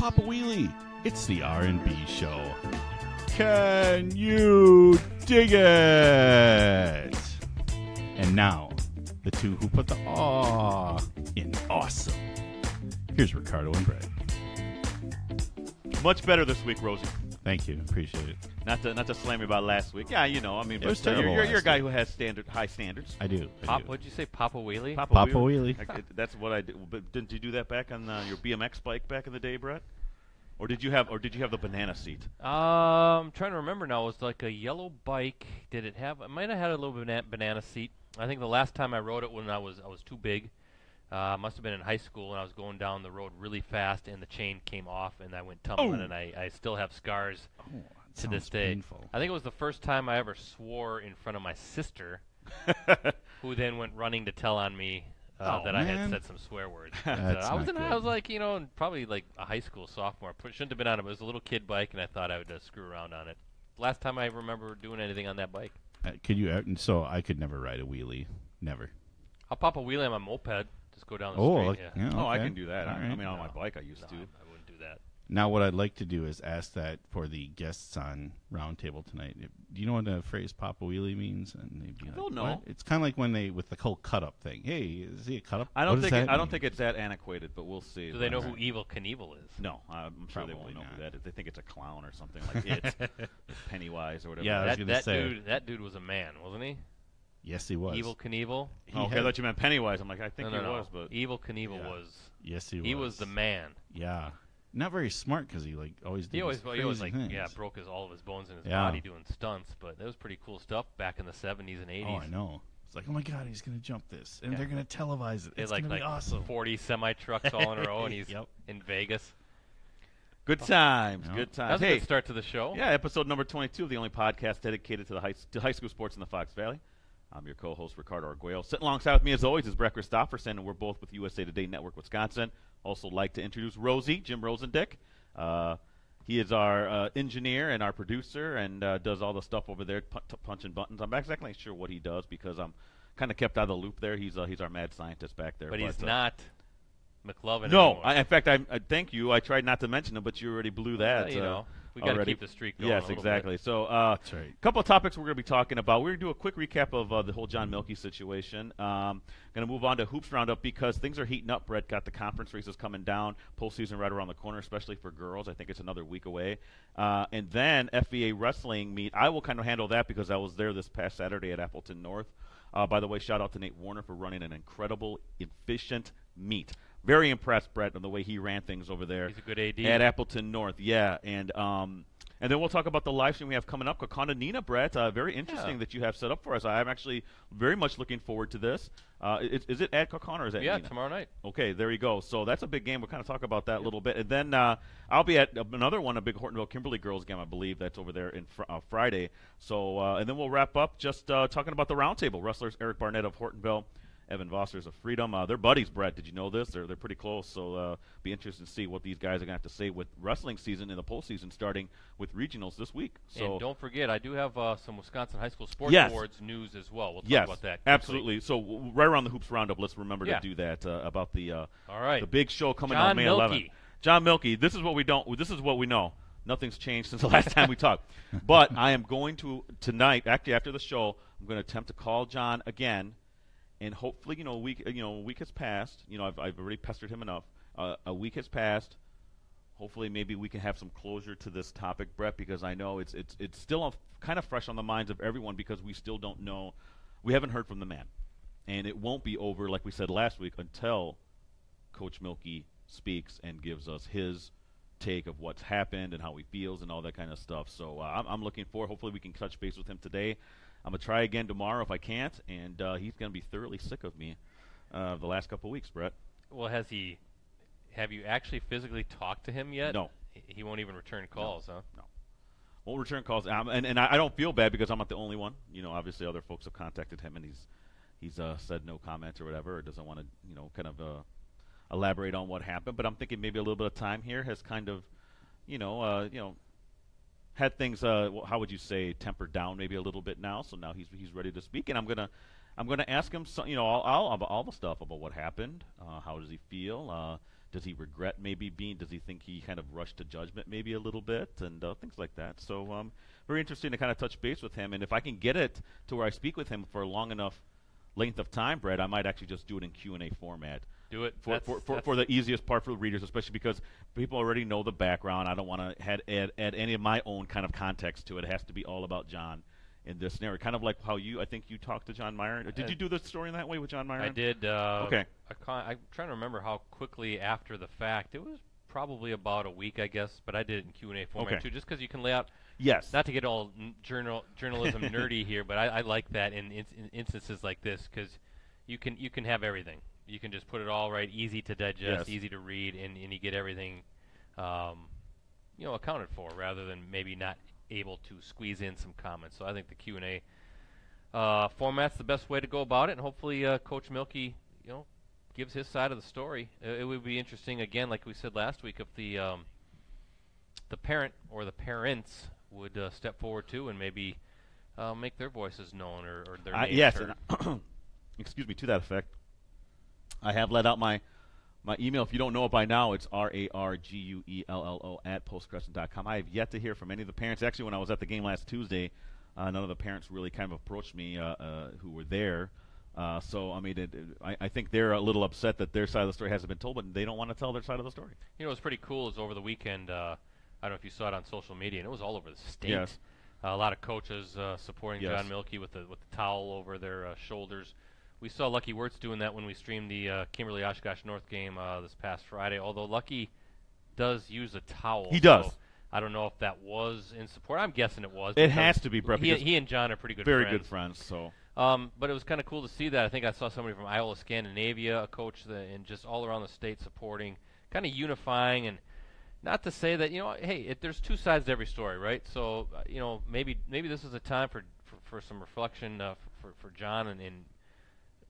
Papa Wheelie. It's the R&B Show. Can you dig it? And now, the two who put the awe in awesome. Here's Ricardo and Brett. Much better this week, Rosie. Thank you. Appreciate it. Not to slam you about last week. Yeah, you know, I mean, It was but terrible you're a guy last who has high standards. I do. What'd you say, Papa Wheelie? Papa Wheelie. That's what I did. But didn't you do that back on your BMX bike back in the day, Brett? Or did you have the banana seat? I'm trying to remember now. It was like a yellow bike. Did it have? It might have had a little banana seat. I think the last time I rode it when I was too big. Must have been in high school, and I was going down the road really fast, and the chain came off, and I went tumbling, and I still have scars to this day. Painful. I think it was the first time I ever swore in front of my sister, who then went running to tell on me that I had said some swear words. I was like, probably like a high school sophomore. Shouldn't have been on it. It was a little kid bike, and I thought I would screw around on it. Last time I remember doing anything on that bike. Could you? So I could never ride a wheelie. Never. I'll pop a wheelie on my moped. Just go down the street. Yeah, okay. Oh, I can do that. Right. I mean, on my bike I used to. I wouldn't do that. Now, what I'd like to do is ask that for the guests on Roundtable tonight. Do you know what the phrase "Papa Wheelie" means? And they'd be like, don't know. What? It's kind of like when with the whole cut-up thing. Hey, is he a cut-up? I don't mean? think it's that antiquated, but we'll see. Do they know who Evel Knievel is? No, I'm sure they Probably won't know who not. that is. They think it's a clown or something like it, Pennywise or whatever. Yeah, I was gonna say. That dude was a man, wasn't he? Yes, he was. Evel Knievel. Okay, I thought you meant Pennywise. I'm like, I think he was, but Evel Knievel was. Yes, he was. He was the man. Yeah, not very smart because he always did. He always things. broke all of his bones in his body doing stunts, but that was pretty cool stuff back in the 70s and 80s. Oh, I know. It's like, oh my God, he's gonna jump this, and they're gonna televise it. It's like gonna be awesome. 40 semi trucks all in a row, and he's in Vegas. Good times, Yeah. good times. That was a good start to the show. Yeah, episode number 22 of the only podcast dedicated to the high school sports in the Fox Valley. I'm your co-host, Ricardo Arguello. Sitting alongside with me, as always, is Brett Christopherson, and we're both with USA Today Network Wisconsin. Also like to introduce Rosie, Jim Rosendick. He is our engineer and our producer and does all the stuff over there, punching buttons. I'm not exactly sure what he does because I'm kind of kept out of the loop there. He's our mad scientist back there. But he's not McLovin No, anymore. in fact, I thank you. I tried not to mention him, but you already blew that. We got to keep the streak going. Yes, exactly. Bit. So, that's right. A couple of topics we're going to be talking about. We're going to do a quick recap of the whole John Milkey situation. Going to move on to Hoops Roundup because things are heating up. Brett, got the conference races coming down. Postseason right around the corner, especially for girls. I think it's another week away. And then FVA wrestling meet. I will kind of handle that because I was there this past Saturday at Appleton North. By the way, shout out to Nate Warner for running an incredible, efficient meet. Very impressed, Brett, on the way he ran things over there. He's a good AD. At Appleton North, yeah. And then we'll talk about the live stream we have coming up. Kakana Nina, Brett, very interesting that you have set up for us. I'm actually very much looking forward to this. Is it at Kakana or is that Nina? Tomorrow night. Okay, there you go. So that's a big game. We'll kind of talk about that a little bit. And then I'll be at another one, a big Hortonville-Kimberly girls game, I believe. That's over there in Friday. So and then we'll wrap up just talking about the roundtable. Wrestlers Eric Barnett of Hortonville, Evan Vossers of Freedom. They're buddies, Brett. Did you know this? They're pretty close. So be interested to see what these guys are going to have to say with wrestling season and the postseason starting with regionals this week. So and don't forget, I do have some Wisconsin High School Sports Awards news as well. We'll talk about that quickly. Absolutely. So right around the Hoops Roundup, let's remember to do that about the all right. the big show coming John on May Milkey. 11th. John Milkey. This is what we don't. This is what we know. Nothing's changed since the last time we talked. But I am going to tonight, actually after the show, I'm going to attempt to call John again. And hopefully, a week has passed. I've already pestered him enough. A week has passed. Hopefully, maybe we can have some closure to this topic, Brett, because I know it's still kind of fresh on the minds of everyone because we still don't know. We haven't heard from the man, and it won't be over, like we said last week, until Coach Milkey speaks and gives us his take of what's happened and how he feels and all that kind of stuff. So I'm looking forward. Hopefully, we can touch base with him today. I'm going to try again tomorrow if I can't, and he's going to be thoroughly sick of me the last couple of weeks, Brett. Well, have you actually physically talked to him yet? No. He won't even return calls, huh? No. Won't return calls. And I don't feel bad because I'm not the only one. Obviously other folks have contacted him, and he's said no comment or whatever, or doesn't want to, kind of elaborate on what happened. But I'm thinking maybe a little bit of time here has kind of, had things, how would you say, tempered down maybe a little bit now. So now he's ready to speak, and I'm gonna ask him, all the stuff about what happened. How does he feel? Does he regret maybe being? Does he think he kind of rushed to judgment maybe a little bit and things like that? So very interesting to kind of touch base with him. And if I can get it to where I speak with him for a long enough length of time, Brett, I might actually just do it in Q&A format. Do it for the easiest part for the readers, especially because people already know the background. I don't want to add any of my own kind of context to it. It has to be all about John in this scenario. Kind of like how I think you talked to John Meyer. Did you do the story in that way with John Meyer? I did. Okay. I'm trying to remember how quickly after the fact. It was probably about a week, I guess, but I did it in Q&A format too, just because you can lay out. Yes. Not to get all journalism nerdy here, but I like that in instances like this because you can have everything. You can just put it all right, easy to digest, easy to read, and you get everything, accounted for, rather than maybe not able to squeeze in some comments. So I think the Q&A format's the best way to go about it, and hopefully Coach Milky, gives his side of the story. It would be interesting, again, like we said last week, if the parent or the parents would step forward too and maybe make their voices known or their names heard. Excuse me, to that effect. I have let out my email. If you don't know it by now, it's RARGUELLO@postcrescent.com. I have yet to hear from any of the parents. Actually, when I was at the game last Tuesday, none of the parents really kind of approached me who were there. So, I mean, I think they're a little upset that their side of the story hasn't been told, but they don't want to tell their side of the story. What's pretty cool is over the weekend, I don't know if you saw it on social media, and it was all over the state. Yes. A lot of coaches supporting John Milky with the towel over their shoulders. We saw Lucky Wirtz doing that when we streamed the Kimberly Oshkosh North game this past Friday, although Lucky does use a towel. He does. So I don't know if that was in support. I'm guessing it was. It has to be, Brett. He and John are pretty good very friends. Good friends. So. But it was kind of cool to see that. I think I saw somebody from Iowa Scandinavia, a coach, and just all around the state supporting, kind of unifying, and not to say that, hey, there's two sides to every story, right? So, maybe this is a time for some reflection for John and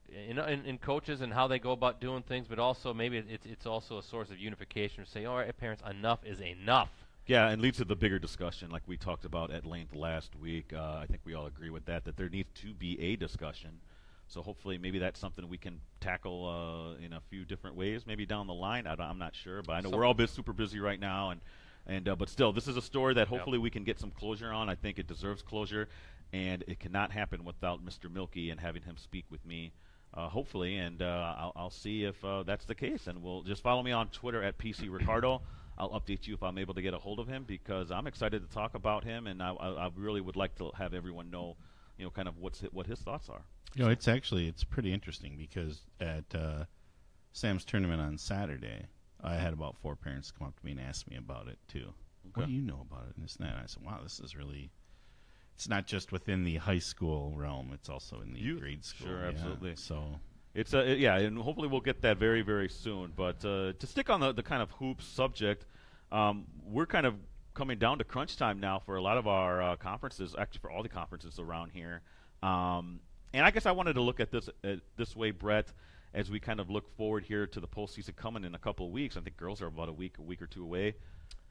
in coaches and how they go about doing things, but also maybe it's also a source of unification to say, all right, parents, enough is enough. Yeah, and leads to the bigger discussion like we talked about at length last week. I think we all agree with that there needs to be a discussion. So hopefully maybe that's something we can tackle in a few different ways, maybe down the line. I'm not sure, but I know we're all super busy right now. But still, this is a story that hopefully we can get some closure on. I think it deserves closure, and it cannot happen without Mr. Milky and having him speak with me. Hopefully, and I'll see if that's the case. And we'll just follow me on Twitter at PC Ricardo. I'll update you if I'm able to get a hold of him because I'm excited to talk about him, and I really would like to have everyone know, kind of what his thoughts are. It's pretty interesting because at Sam's tournament on Saturday, I had about 4 parents come up to me and ask me about it too. Okay. What do you know about it and this and that? And I said, wow, this is really. It's not just within the high school realm; it's also in the grade school. Sure, absolutely. So it's and hopefully we'll get that very, very soon. But to stick on the kind of hoops subject, we're kind of coming down to crunch time now for a lot of our conferences. Actually, for all the conferences around here. And I guess I wanted to look at this way, Brett, as we kind of look forward here to the postseason coming in a couple of weeks. I think girls are about a week or two away.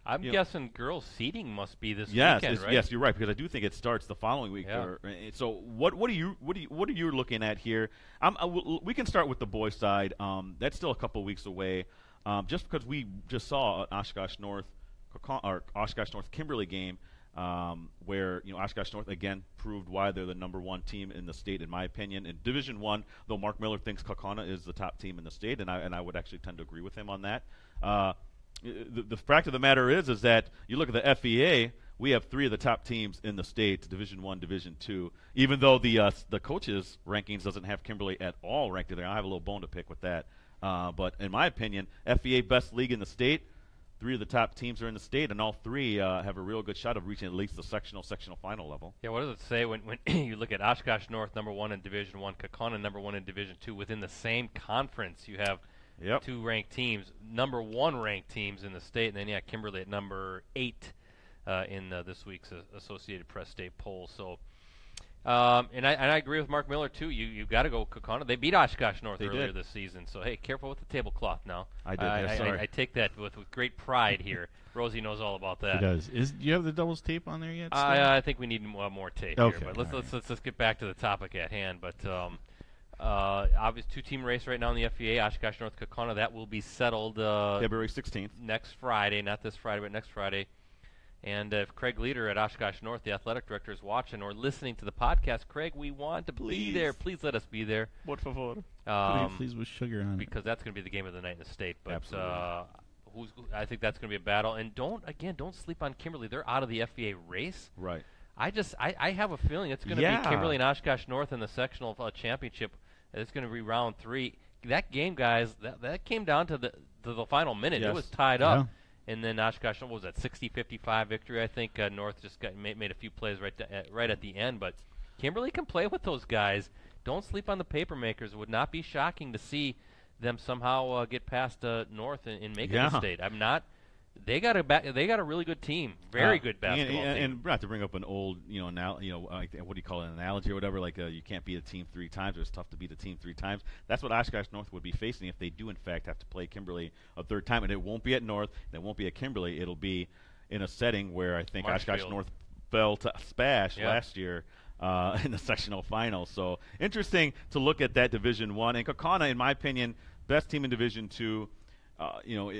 I'm guessing girls' seeding must be this weekend, right? Yes, you're right, because I do think it starts the following week. Yeah. So what are you looking at here? We can start with the boys' side. That's still a couple of weeks away. Just because we just saw an Oshkosh North Kimberly game, where Oshkosh North again proved why they're the number 1 team in the state, in my opinion. In Division I, though Mark Miller thinks Kaukauna is the top team in the state, and I would actually tend to agree with him on that. The fact of the matter is that you look at the FEA, we have 3 of the top teams in the state, Division I, Division II. Even though the coaches' rankings doesn't have Kimberly at all ranked there, I have a little bone to pick with that. But in my opinion, FEA best league in the state. 3 of the top teams are in the state, and all 3 have a real good shot of reaching at least the sectional final level. Yeah, what does it say when you look at Oshkosh North number 1 in Division I, Kaukauna number 1 in Division II, within the same conference you have 2 ranked teams, number 1 ranked teams in the state, and then Kimberly at number 8 in this week's Associated Press State poll. So, and I agree with Mark Miller too. You've got to go Kaukauna. They beat Oshkosh North earlier this season. So hey, careful with the tablecloth now. I did. Sorry. I take that with great pride here. Rosie knows all about that. She does. Do you have the doubles tape on there yet? I think we need more tape okay, here. But let's get back to the topic at hand. But Obvious two-team race right now in the FVA, Oshkosh North Kaukauna. That will be settled February 16th. Next Friday, not this Friday, but next Friday. And if Craig Leader at Oshkosh North, the athletic director, is watching or listening to the podcast, Craig, we want to be there. Please let us be there. Por favor. Please with sugar on it. Because that's going to be the game of the night in the state. But absolutely. I think that's going to be a battle. And don't sleep on Kimberly. They're out of the FVA race. Right. I have a feeling it's going to be Kimberly and Oshkosh North in the sectional championship. It's going to be round 3. That game, guys, that came down to the final minute. Yes. It was tied up. And then Oshkosh, what was that, 60-55 victory, I think. North just made a few plays right at the end. But Kimberly can play with those guys. Don't sleep on the Papermakers. It would not be shocking to see them somehow get past North and make it a state. I'm not. They got a really good team, very good basketball team. And not to bring up an old, what do you call it, an analogy or whatever? Like you can't beat a team 3 times, or it's tough to beat a team 3 times. That's what Oshkosh North would be facing if they do in fact have to play Kimberly a 3rd time, and it won't be at North, and it won't be at Kimberly. It'll be in a setting where I think Oshkosh North fell to Spash last year in the sectional final. So interesting to look at that Division 1. And Kaukauna, in my opinion, best team in Division 2.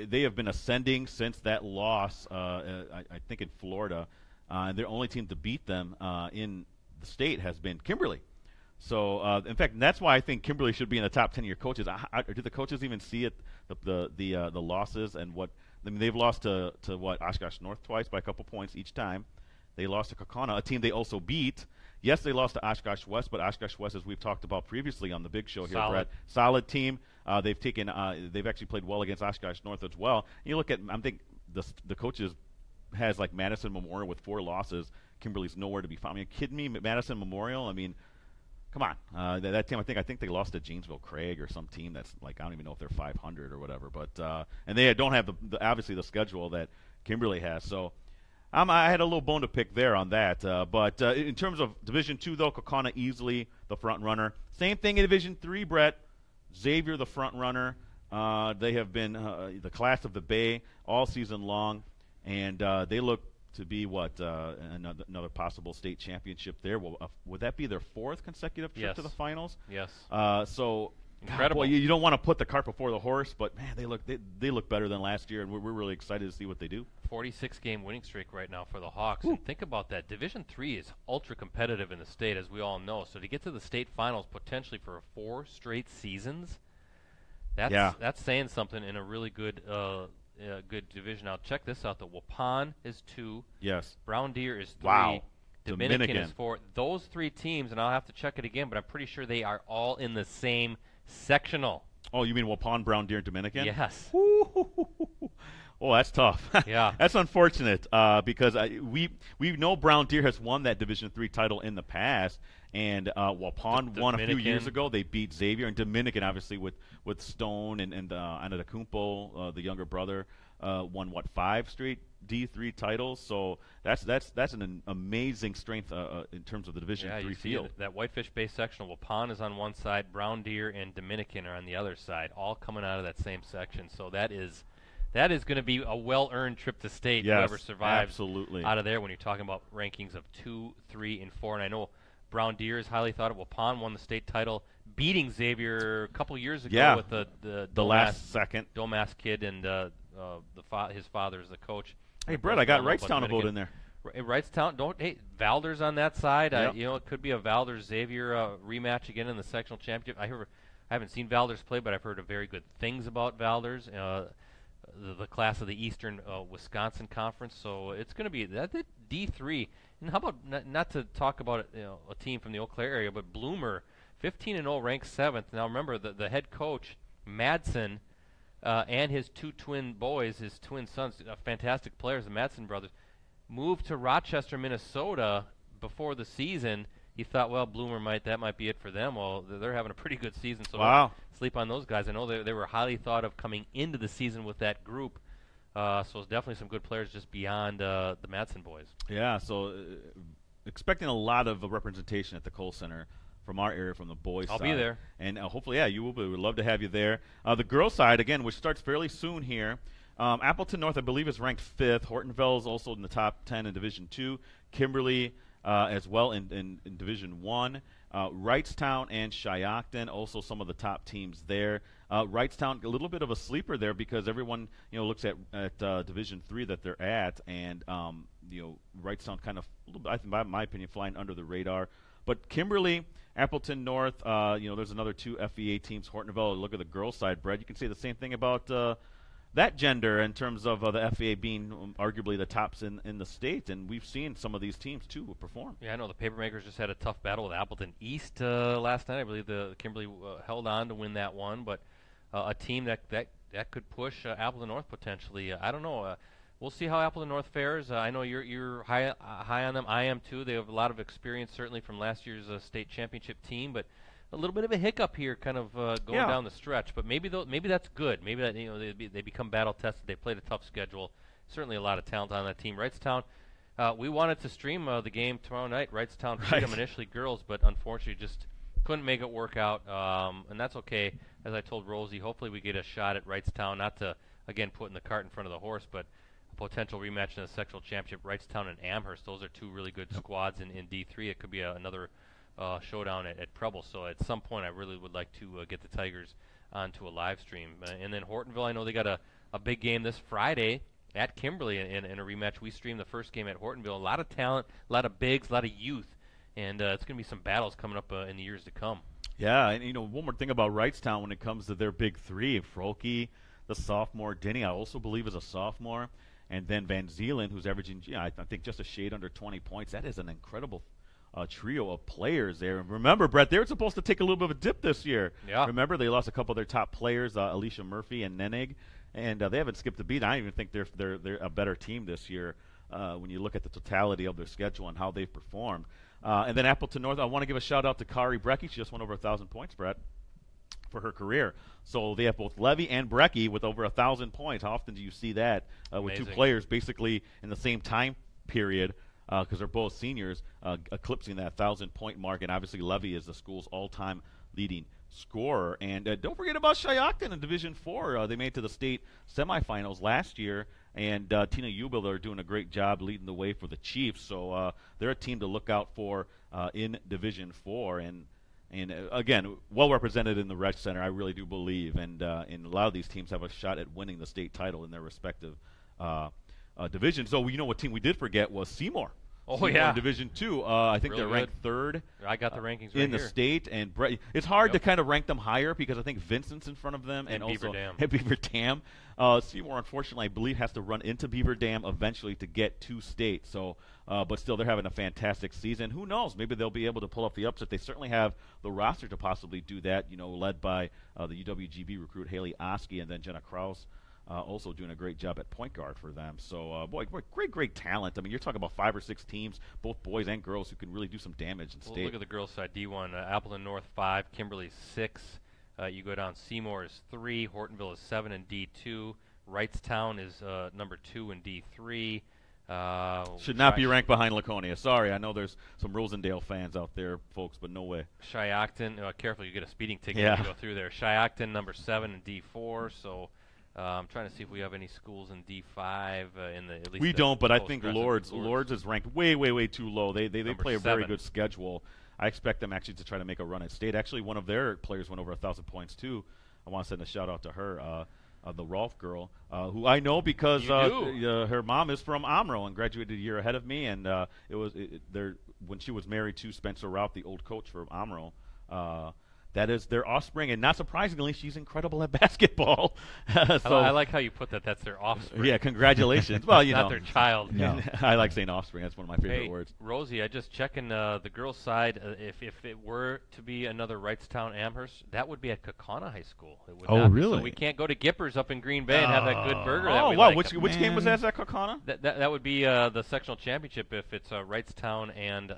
They have been ascending since that loss, I think in Florida. And their only team to beat them in the state has been Kimberly. So, in fact, that's why I think Kimberly should be in the top 10 of your coaches. Do the coaches even see it, the losses and what? I mean, they've lost to Oshkosh North twice by a couple points each time. They lost to Kaukauna, a team they also beat. Yes, they lost to Oshkosh West, but Oshkosh West, as we've talked about previously on the big show here, Brett, solid team. They've actually played well against Oshkosh North as well. And you look at, I think the coaches has like Madison Memorial with 4 losses. Kimberly's nowhere to be found. I mean, kidding me? Madison Memorial. I mean, come on. That team, I think they lost to Janesville Craig or some team that's like, I don't even know if they're 500 or whatever. But and they don't have obviously the schedule that Kimberly has. So. I had a little bone to pick there on that. But in terms of Division 2, though, Kaukauna easily the front runner. Same thing in Division 3, Brett. Xavier the front runner. They have been the class of the Bay all season long, and they look to be another possible state championship there. Would that be their 4th consecutive trip to the finals? Yes. So incredible. Boy, you don't want to put the cart before the horse, but man, they look better than last year, and we're really excited to see what they do. 46-game winning streak right now for the Hawks. And think about that. Division 3 is ultra competitive in the state, as we all know. So to get to the state finals potentially for 4 straight seasons, that's saying something in a really good good division. Now check this out. The Waupun is 2. Yes. Brown Deer is 3. Wow. Dominican is 4. Those 3 teams, and I'll have to check it again, but I'm pretty sure they are all in the same sectional. Oh, you mean Waupun, Brown Deer, and Dominican? Yes. Oh, that's tough. Yeah. That's unfortunate because we know Brown Deer has won that Division 3 title in the past, and Waupun won a few years ago. They beat Xavier, and Dominican, obviously, with Stone and Antetokounmpo, the younger brother, won, 5 straight D3 titles. So that's an amazing strength in terms of the Division 3 field. That Whitefish Bay section, Waupun is on one side, Brown Deer and Dominican are on the other side, all coming out of that same section. So that is going to be a well-earned trip to state. Yes, whoever survives absolutely. out of there when you're talking about rankings of 2, 3, and 4. And I know Brown Deer is highly thought of. Waupun won the state title, beating Xavier a couple years ago with the last second Domas kid, and his father is the coach. Hey, Brett, I got Wrightstown a vote in there. Wrightstown, Valder's on that side. Yep. It could be a Valder-Xavier rematch again in the sectional championship. I haven't seen Valder's play, but I've heard very good things about Valder's. The class of the Eastern Wisconsin Conference, so it's going to be that D3. And how about not to talk about a team from the Eau Claire area, but Bloomer, 15-0, ranked 7th. Now remember the head coach Madsen and his 2 twin boys, his twin sons, fantastic players, the Madsen brothers, moved to Rochester, Minnesota before the season. He thought, well, Bloomer might be it for them. Well, they're having a pretty good season, so wow. Sleep on those guys. I know they were highly thought of coming into the season with that group. So it's definitely some good players just beyond the Madsen boys. Yeah, so expecting a lot of representation at the Kohl Center from our area, from the boys' side. I'll be there. And hopefully, you will be. We'd love to have you there. The girls' side, again, which starts fairly soon here. Appleton North, I believe, is ranked 5th. Hortonville is also in the top 10 in Division 2. Kimberly as well in Division 1. Wrightstown and Shiocton, also some of the top teams there. Wrightstown, a little bit of a sleeper there because everyone looks at Division 3 that they're at, and Wrightstown kind of, I think, by my opinion, flying under the radar. But Kimberly, Appleton North, there's another 2 FEA teams. Hortonville, look at the girls' side, Brett. You can say the same thing about that gender in terms of the FEA being arguably the tops in the state, and we've seen some of these teams too perform. Yeah, I know the Papermakers just had a tough battle with Appleton East last night. I believe the Kimberly held on to win that one, but a team that could push Appleton North potentially. I don't know. We'll see how Appleton North fares. I know you're high on them. I am too. They have a lot of experience, certainly from last year's state championship team, but a little bit of a hiccup here, kind of going down the stretch. But maybe that's good. Maybe that they become battle tested. They played a tough schedule. Certainly a lot of talent on that team. Wrightstown. We wanted to stream the game tomorrow night. Wrightstown beat them initially, girls, but unfortunately just couldn't make it work out. And that's okay. As I told Rosie, hopefully we get a shot at Wrightstown. Not to again putting the cart in front of the horse, but a potential rematch in the sectional championship. Wrightstown and Amherst. Those are 2 really good squads in D3. It could be another showdown at Preble. So at some point I really would like to get the Tigers onto a live stream. And then Hortonville, I know they got a big game this Friday at Kimberly in a rematch. We streamed the first game at Hortonville. A lot of talent, a lot of bigs, a lot of youth, and it's going to be some battles coming up in the years to come. Yeah, and one more thing about Wrightstown when it comes to their big 3, Frohlke, the sophomore, Denny, I also believe is a sophomore, and then Van Zeelen, who's averaging, I think just a shade under 20 points. That is an incredible trio of players there. And remember, Brett, they were supposed to take a little bit of a dip this year. Yeah. Remember, they lost a couple of their top players, Alicia Murphy and Nenig, and they haven't skipped a beat. I don't even think they're a better team this year when you look at the totality of their schedule and how they've performed. And then Appleton North, I want to give a shout-out to Kari Brecky. She just went over 1,000 points, Brett, for her career. So they have both Levy and Brecky with over 1,000 points. How often do you see that with 2 players basically in the same time period, because they're both seniors, eclipsing that 1,000-point mark? And obviously Levy is the school's all-time leading scorer. And don't forget about Shiocton in Division 4. They made it to the state semifinals last year. And Tina Ubel are doing a great job leading the way for the Chiefs. So they're a team to look out for in Division 4. And again, well represented in the Rec Center, I really do believe. And a lot of these teams have a shot at winning the state title in their respective divisions. So what team we did forget was Seymour. Oh, Seymour yeah. in Division 2. I think Really they're ranked third. I got the rankings right in the here. state, and it's hard to kind of rank them higher because I think Vincent's in front of them, and also Beaver Dam. Beaver Dam. Seymour, unfortunately, I believe has to run into Beaver Dam eventually to get to state. So, but still, they're having a fantastic season. Who knows? Maybe they'll be able to pull off the upset. They certainly have the roster to possibly do that. Led by the UWGB recruit Haley Oski, and then Jenna Kraus. Also doing a great job at point guard for them. So, boy, great talent. I mean, you're talking about 5 or 6 teams, both boys and girls, who can really do some damage in state. Look at the girls' side. D1, Appleton North 5, Kimberly 6. You go down, Seymour is 3, Hortonville is 7 in D2. Wrightstown is number 2 in D3. Should not be ranked behind Laconia. Sorry, I know there's some Rosendale fans out there, folks, but no way. Shiocton, careful, you get a speeding ticket Yeah. if you go through there. Shiocton, number 7 in D4. So I'm trying to see if we have any schools in D5 in the at least. We don't, but I think Lourdes Lourdes is ranked way too low. They play a very 7. good schedule. I expect them actually to try to make a run at state. Actually, one of their players went over 1,000 points too. I want to send a shout out to her, the Rolf girl, who I know because her mom is from Omro and graduated a year ahead of me. And when she was married to Spencer Ralph, the old coach for Omro. That is their offspring, and not surprisingly, she's incredible at basketball. So I like how you put that. That's their offspring. Yeah, congratulations. Well, not their child. No. I like saying offspring. That's one of my favorite words. Rosie, I just checking the girls' side. If it were to be another Wrightstown Amherst, that would be at Kakana High School. It would not be. Really? So we can't go to Gippers up in Green Bay and have that good burger. Oh, that wow. we like. Which game was that at Kakana? That would be the sectional championship if it's Wrightstown and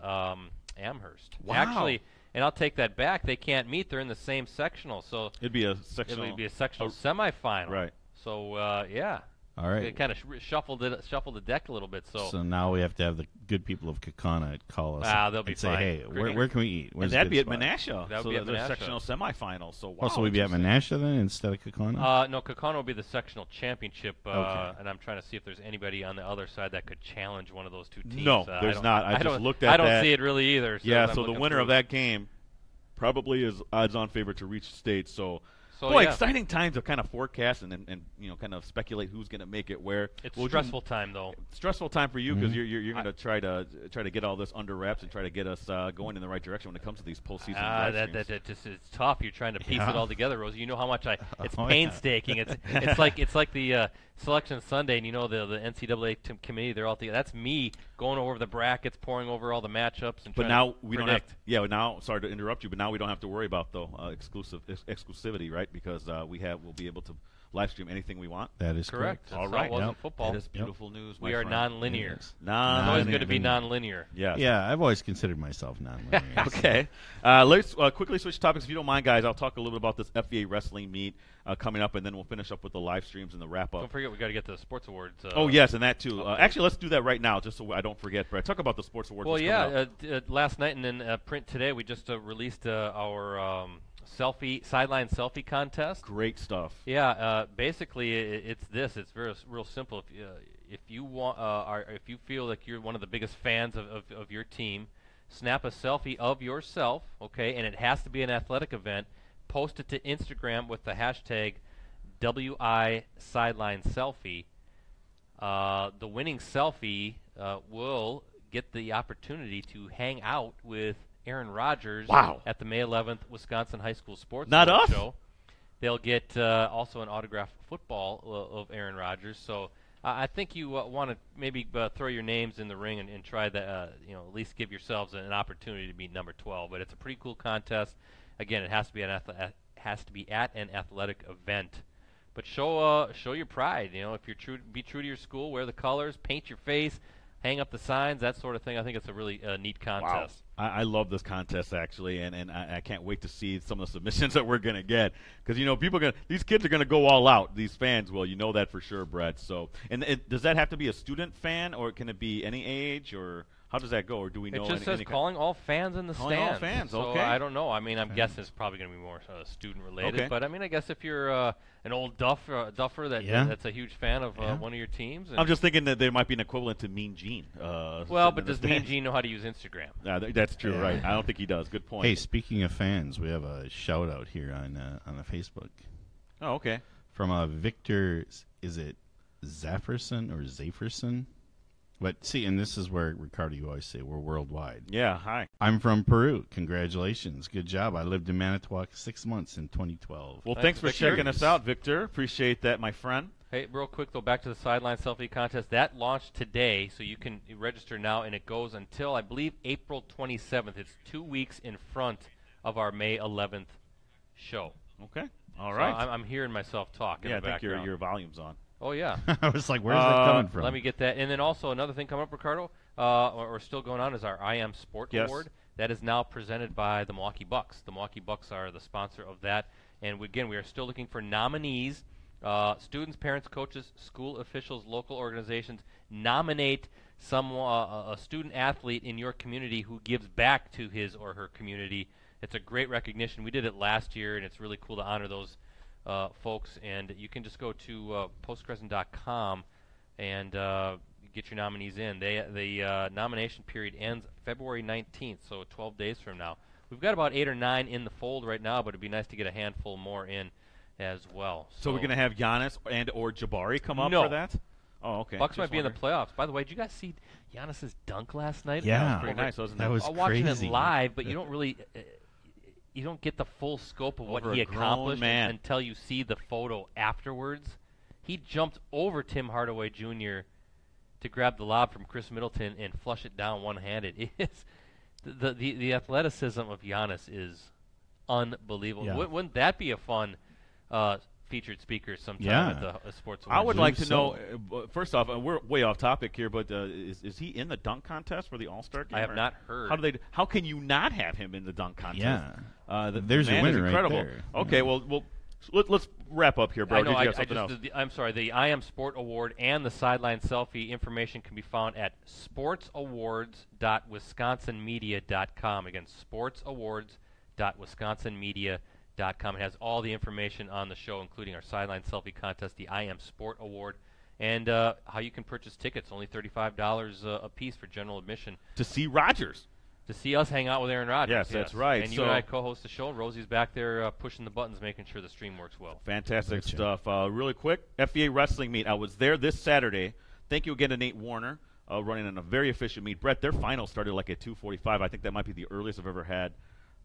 Amherst. Wow. Actually. And I'll take that back. They can't meet. They're in the same sectional, so it'd be a sectional. It would be a sectional semifinal. Right. So yeah. All right. It kind of shuffled the deck a little bit. So now we have to have the good people of Kaukauna call us they'll be and say, fine. hey, where can we eat? And that'd be at Menasha. That would so be at the Menasha. sectional semifinals. So wow. So we'd be at Menasha then instead of Kaukauna? No, Kaukauna will be the sectional championship, Okay. and I'm trying to see if there's anybody on the other side that could challenge one of those two teams. No, there's not. I just looked at I that. don't see it really either. So the winner of that game probably is odds-on favorite to reach state. So yeah. exciting times of kind of forecast and kind of speculate who's going to make it where. It's stressful time though. Stressful time for you because you're going to try to get all this under wraps and try to get us going in the right direction when it comes to these postseason live streams. That just it's tough. You're trying to piece it all together, Rose. You know how much it's Oh, painstaking. It's like the Selection Sunday, and the NCAA committee. They're all together. That's me going over the brackets, pouring over all the matchups, and but now we predict. don't have. Yeah, now sorry to interrupt you, but now we don't have to worry about exclusivity, right? Because we'll be able to live stream anything we want. That is correct. All right. It wasn't football. That is beautiful news. We are non-linear. Yes. It's always good to be non-linear. Yeah. Yeah, I've always considered myself non-linear. Okay. Let's quickly switch topics if you don't mind, guys. I'll talk a little bit about this FVA wrestling meet coming up, and then we'll finish up with the live streams and the wrap-up. Don't forget, we got to get the sports awards. Oh, yes, and that too. Actually, let's do that right now just so I don't forget. Brett, talk about the sports awards. Well, yeah, last night and then print today, we just released our sideline selfie contest. Great stuff. Yeah, basically it's this. It's real simple. If you want, if you feel like you're one of the biggest fans of your team, snap a selfie of yourself, okay, and it has to be an athletic event. Post it to Instagram with the hashtag WI Sideline Selfie. The winning selfie will get the opportunity to hang out with Aaron Rodgers at the May 11th Wisconsin High School Sports Show. They'll get also an autographed football of Aaron Rodgers. So I think you want to maybe throw your names in the ring and try that. At least give yourselves an opportunity to be number 12. But it's a pretty cool contest. Again, it has to be at an athletic event. But show your pride. If you're be true to your school, wear the colors, paint your face, hang up the signs, that sort of thing. I think it's a really neat contest. Wow. I love this contest actually, and I can't wait to see some of the submissions that we're gonna get because these kids are gonna go all out. These fans will, that for sure, Brett. So, does that have to be a student fan, or can it be any age, or how does that go, or do we know? It just says calling all fans in the calling stands. All fans, so okay. I don't know. I mean, I'm guessing it's probably going to be more student related. Okay. But I mean, I guess if you're an old duffer that's a huge fan of one of your teams. I'm just thinking that there might be an equivalent to Mean Gene. But does Mean Gene know how to use Instagram? That's true, right? I don't think he does. Good point. Hey, speaking of fans, we have a shout out here on the Facebook. Oh, okay. From Victor, is it Zafferson or Zaferson? But see, and this is where, Ricardo, you always say we're worldwide. Yeah, hi. I'm from Peru. Congratulations. Good job. I lived in Manitowoc 6 months in 2012. Well, thanks for checking us out, Victor. Appreciate that, my friend. Hey, real quick, though, back to the sideline selfie contest. That launched today, so you can register now, and it goes until, I believe, April 27th. It's 2 weeks in front of our May 11th show. Okay. All right. I'm hearing myself talk in the background. I think your volume's on. Oh, yeah. I was like, where's that coming from? Let me get that. And then also another thing coming up, Ricardo, or still going on, is our I Am Sport Award. That is now presented by the Milwaukee Bucks. The Milwaukee Bucks are the sponsor of that. And again, we are still looking for nominees. Students, parents, coaches, school officials, local organizations. Nominate a student athlete in your community who gives back to his or her community. It's a great recognition. We did it last year, and it's really cool to honor those folks, and you can just go to postcrescent.com and get your nominees in. The nomination period ends February 19th, so 12 days from now. We've got about 8 or 9 in the fold right now, but it'd be nice to get a handful more in as well. So we're going to have Giannis and or Jabari come up for that? Oh, okay. Bucks might be in the playoffs. By the way, did you guys see Giannis's dunk last night? Yeah. That was pretty nice, wasn't it? That was I'm crazy. watching it live, but you don't really... you don't get the full scope of what he accomplished until you see the photo afterwards. He jumped over Tim Hardaway Jr. to grab the lob from Chris Middleton and flush it down one-handed. It's the athleticism of Giannis is unbelievable. Yeah. Wouldn't that be a fun featured speaker sometime at the Sports Awards? I would like to know, first off, we're way off topic here, but is he in the dunk contest for the All-Star game? I have not heard. How can you not have him in the dunk contest? Yeah. There's a winner right there. Okay, well, So let's wrap up here, bro. I know. Did you have something else? I'm sorry. The I Am Sport Award and the sideline selfie information can be found at sportsawards.wisconsinmedia.com. Again, sportsawards.wisconsinmedia.com. It has all the information on the show, including our sideline selfie contest, the I Am Sport Award, and how you can purchase tickets. Only $35 a piece for general admission. To see Rodgers. To see us hang out with Aaron Rodgers. Yes, that's right. And you and I co-host the show, and Rosie's back there pushing the buttons, making sure the stream works well. Fantastic stuff. Really quick, FVA Wrestling Meet. I was there this Saturday. Thank you again to Nate Warner, running on a very efficient meet. Brett, their final started like at 2:45. I think that might be the earliest I've ever had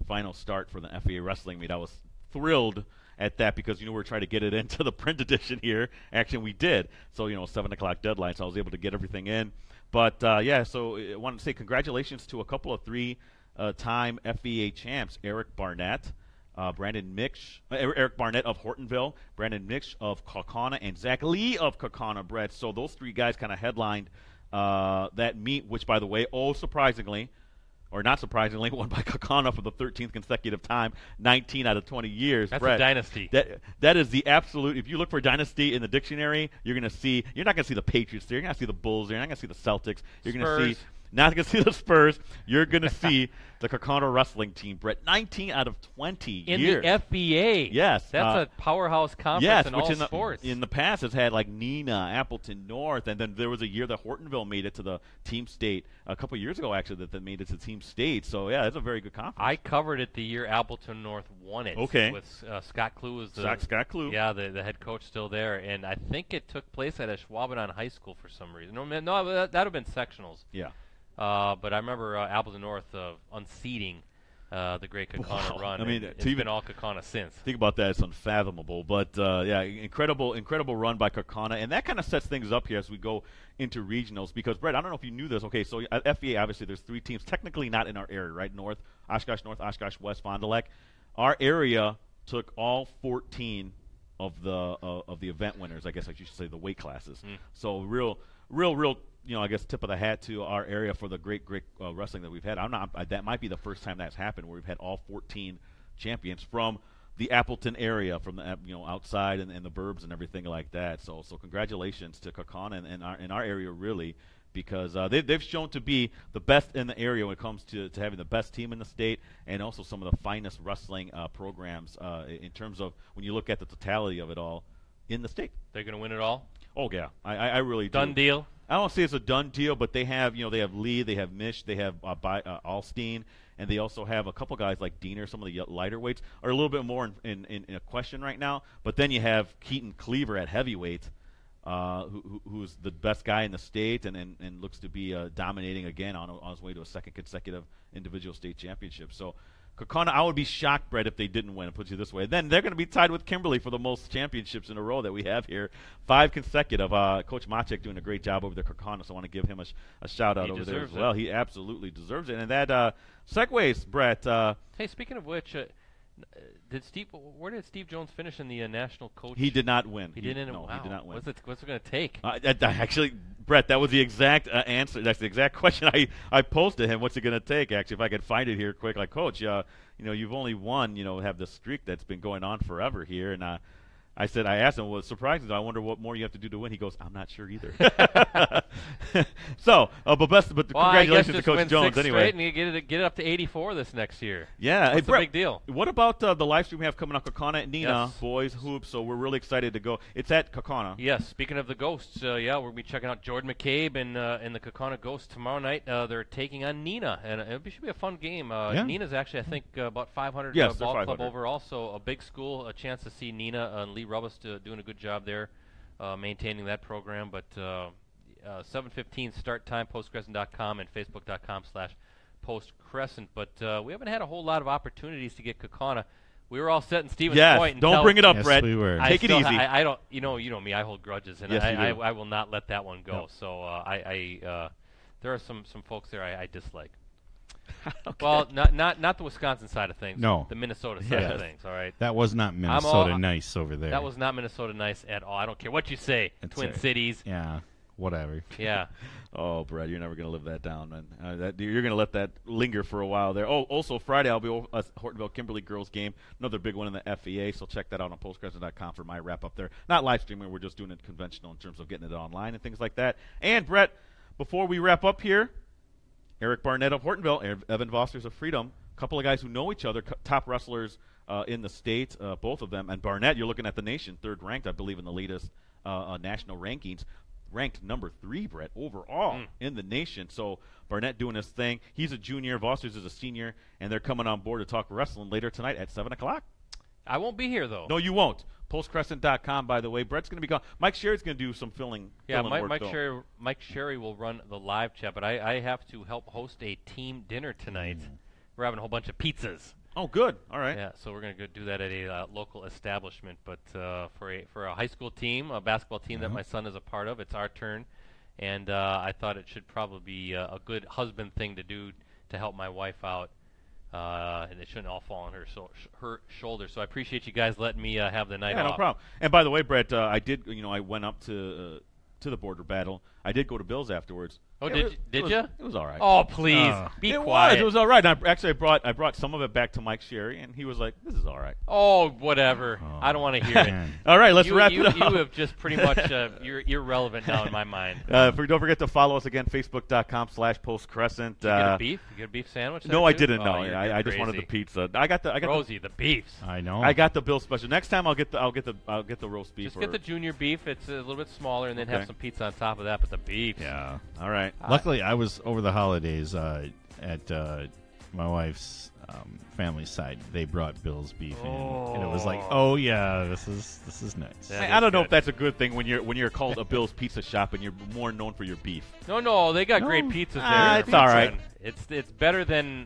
final start for the FVA Wrestling Meet. I was thrilled at that because, we were trying to get it into the print edition here. Actually, we did. So, 7 o'clock deadline, so I was able to get everything in. But, so I wanted to say congratulations to a couple of three-time FVA champs, Eric Barnett, Eric Barnett of Hortonville, Brandon Mix of Kaukauna, and Zach Lee of Kaukauna, Brett. So those three guys kind of headlined that meet, which, by the way, surprisingly, or not surprisingly, won by Kaukauna for the 13th consecutive time, 19 out of 20 years. That's Brett, a dynasty. That is the absolute. If you look for dynasty in the dictionary, you're not going to see the Patriots there. You're not going to see the Bulls there. You're not going to see the Celtics. You're going to see. Not going to see the Spurs. You're going to see the Kaukauna wrestling team, Brett. 19 out of 20 years. In the FBA. Yes. That's a powerhouse conference in all sports. In the past, it's had like Neenah, Appleton North, and then there was a year that Hortonville made it to the team state. A couple years ago, actually, that made it to team state. So, yeah, that's a very good conference. I covered it the year Appleton North won it. Okay. With Scott Klue was Scott Klue. Yeah, the head coach still there. And I think it took place at Schwabenau High School for some reason. No, that would have been sectionals. Yeah. But I remember Appleton North unseating the great Kaukauna run. I mean, it's been all Kaukauna since. Think about that; it's unfathomable. But incredible run by Kaukauna, and that kind of sets things up here as we go into regionals. Because Brett, I don't know if you knew this. Okay, so at FVA, obviously, there's 3 teams technically not in our area, right? North, Oshkosh West, Fond du Lac. Our area took all 14 of the event winners. I guess I should say the weight classes. So real. I guess tip of the hat to our area for the great wrestling that we've had. That might be the first time that's happened where we've had all 14 champions from the Appleton area, from the outside and the burbs and everything like that. So congratulations to Kaukauna and our area really, because they've shown to be the best in the area when it comes to having the best team in the state and also some of the finest wrestling programs in terms of when you look at the totality of it all in the state. They're going to win it all? Oh yeah, I really do. Done deal. I don't say it's a done deal, but they have Lee, they have Mish, they have Alstein, and they also have a couple guys like Diener. Some of the lighter weights are a little bit more in a question right now. But then you have Keaton Cleaver at heavyweight, who's the best guy in the state and looks to be dominating again on his way to a second consecutive individual state championship. So Kaukauna, I would be shocked, Brett, if they didn't win. I'll put you this way. Then they're going to be tied with Kimberly for the most championships in a row that we have here. 5 consecutive. Coach Machek doing a great job over there, Kaukauna, so I want to give him a shout-out over there as well. He absolutely deserves it. And that segues, Brett. Hey, speaking of which, where did Steve Jones finish in the national coach? He did not win. He didn't? No, wow. he did not win. What's it going to take? Actually, Brett, that was the exact answer. That's the exact question I posed to him. What's it going to take? Actually, if I could find it here quick, like, Coach, you've only won, have this streak that's been going on forever here, and I asked him, well, it's surprising. I wonder what more you have to do to win. He goes, I'm not sure either. So, but congratulations to Coach Jones anyway. And you get it up to 84 this next year. Yeah, it's a big deal. What about the live stream we have coming up, Kaukauna and Neenah, yes. boys hoops? So we're really excited to go. It's at Kaukauna. Yes. Speaking of the Ghosts, we'll be checking out Jordan McCabe and the Kaukauna Ghosts tomorrow night. They're taking on Neenah, and it should be a fun game. Neenah's actually, I think, about 500 ball 500. club overall, so a big school. A chance to see Neenah and Lee Rubbis doing a good job there, maintaining that program. But 7:15 start time, postcrescent.com and facebook.com/postcrescent. But we haven't had a whole lot of opportunities to get Kaukauna. We were all set in Stevens Point. Don't bring it up, yes, Brett. We were. Take it easy. I don't. You know me. I hold grudges, and yes, I will not let that one go. Yep. So there are some folks there I dislike. Okay. Well, not the Wisconsin side of things. No. The Minnesota side of things. All right. That was not Minnesota nice over there. That was not Minnesota nice at all. I don't care what you say. Twin Cities. Yeah. whatever. Yeah. Oh, Brett, you're never going to live that down, man. You're going to let that linger for a while there. Oh, also Friday I'll be over at Hortonville-Kimberly girls game, another big one in the FEA, so check that out on postcrescent.com for my wrap-up there. Not live streaming, we're just doing it conventional in terms of getting it online and things like that. And, Brett, before we wrap up here, Eric Barnett of Hortonville, Evan Voster's of Freedom, a couple of guys who know each other, top wrestlers in the state, both of them. And Barnett, you're looking at the nation, third ranked, I believe, in the latest national rankings. Ranked number 3, Brett, overall in the nation. So Barnett doing his thing. He's a junior. Voster's is a senior, and they're coming on board to talk wrestling later tonight at 7 o'clock. I won't be here, though. No, you won't. Postcrescent.com, by the way. Brett's going to be gone. Mike Sherry's going to do some filling work. Mike Sherry will run the live chat, but I have to help host a team dinner tonight. We're having a whole bunch of pizzas. Oh, good. All right. Yeah, so we're going to go do that at a local establishment. But for a high school team, a basketball team that my son is a part of, it's our turn. And I thought it should probably be a good husband thing to do to help my wife out. And it shouldn't all fall on her shoulders. So I appreciate you guys letting me have the night off. Yeah, no problem. And by the way, Brett, I did. I went up to the border battle. I did go to Bill's afterwards. Oh, did you? It was all right. Oh, please, be quiet. It was all right. And I brought some of it back to Mike Sherry, and he was like, "This is all right." Oh, whatever. I don't want to hear it. All right, let's wrap it up. You have just pretty much you're irrelevant now in my mind. Don't forget to follow us again, Facebook.com/PostCrescent. Did you get a beef? You get a beef sandwich? No, I didn't. Oh, No, I just wanted the pizza. I got Rosie, the beefs. I know. I got the Bill special. Next time I'll get the roast beef. Just get the junior beef. It's a little bit smaller, and then have some pizza on top of that. But the beef. Yeah. All right. Luckily, I was over the holidays at my wife's family side. They brought Bill's beef in, and it was like, oh yeah, this is nice. I don't know if that's a good thing when you're called a Bill's Pizza Shop and you're more known for your beef. No, they got great pizzas there. It's all right. It's better than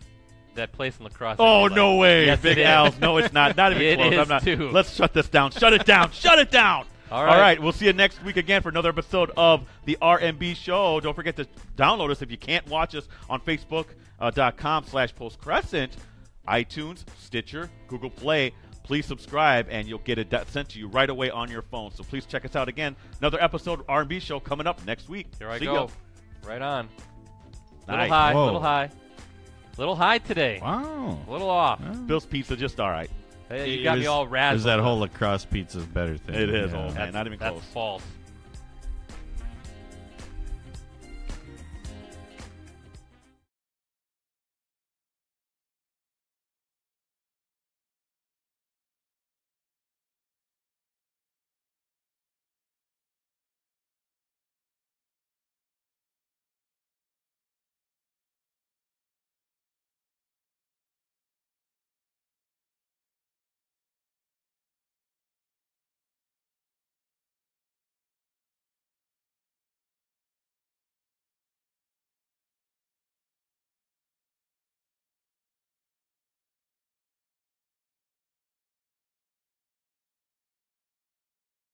that place in La Crosse. Oh, no way. Yes, Big Al's. No, it's not. Not even close. I'm not. Too. Let's shut this down. Shut it down. Shut it down. All right. We'll see you next week again for another episode of the R&B Show. Don't forget to download us if you can't watch us on Facebook.com/PostCrescent, iTunes, Stitcher, Google Play. Please subscribe, and you'll get it sent to you right away on your phone. So please check us out again. Another episode of R&B Show coming up next week. Here I see go. Ya. Right on. Nice. Little high today. Wow. A little off. Bill's Pizza, just all right. Hey, you got me all razzled. Is that whole lacrosse pizza's better thing? It is, yeah. old man. Not even close. That's false.